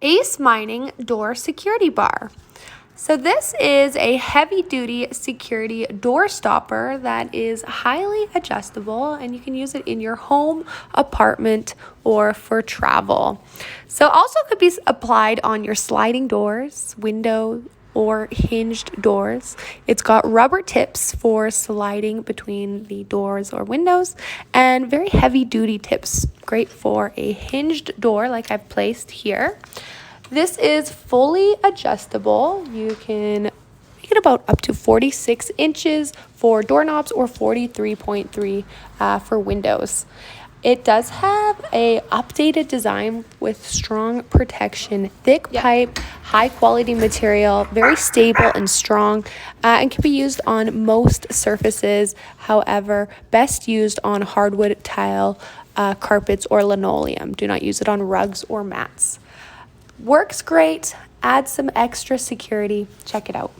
AceMining door security bar. So this is a heavy-duty security door stopper that is highly adjustable, and you can use it in your home, apartment, or for travel. So also could be applied on your sliding doors, window, or hinged doors. It's got rubber tips for sliding between the doors or windows, and very heavy-duty tips, great for a hinged door like I've placed here. This is fully adjustable. You can make it about up to 46 inches for doorknobs or 43.3 for windows. It does have a updated design with strong protection, thick pipe, high quality material, very stable and strong, and can be used on most surfaces. However, best used on hardwood tile, carpets, or linoleum. Do not use it on rugs or mats. Works great, adds some extra security. Check it out.